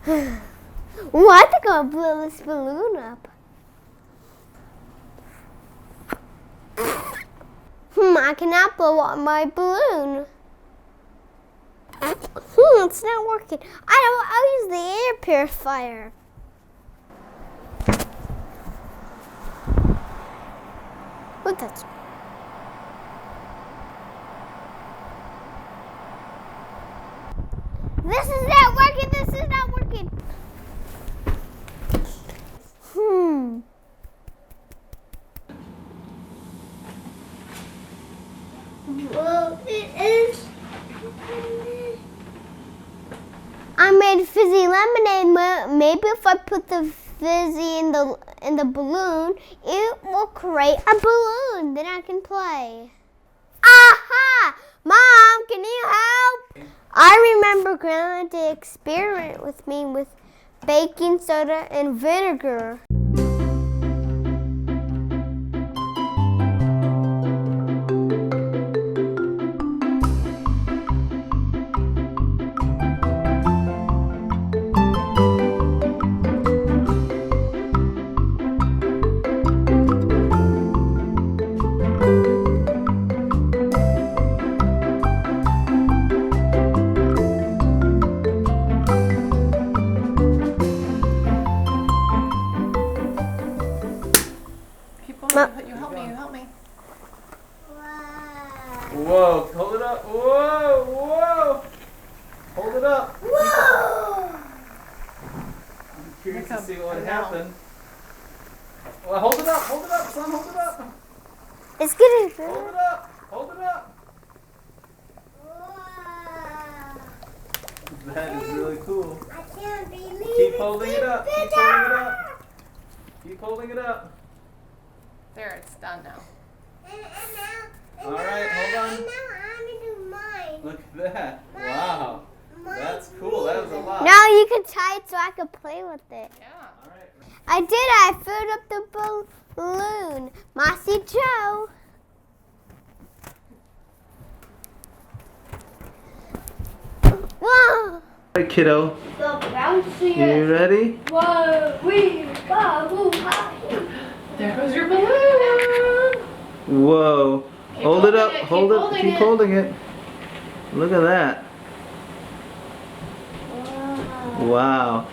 Ooh, I think I'll blow this balloon up. I cannot blow up my balloon. It's not working. I'll use the air purifier. What that's? This is not working. This is not working. Well, it is. I made fizzy lemonade. Maybe if I put the fizzy in the balloon, it will create a balloon. Then I can play. Aha! Mom, can you help? I remember Grandma did experiment with me with baking soda and vinegar. You help me. Whoa, hold it up. Whoa, whoa. Hold it up. Whoa! I'm curious to see what happened. Well, hold it up, son, hold it up. It's getting Hold it up, hold it up. That is really cool. I can't believe Keep holding it up, keep holding it up. Keep holding it up. There, it's done now. All right, hold on. And now I'm gonna do mine. Look at that. Wow. That's cool. That was a lot. Now you can tie it so I can play with it. Yeah. All right. I did. I filled up the balloon. Mossy Joe. Whoa. All right, kiddo. So bouncy. You ready? Whoa, we go. There goes your balloon. Whoa. Keep Hold it holding up. it, Hold keep it. holding Keep it. holding it. Look at that. Wow.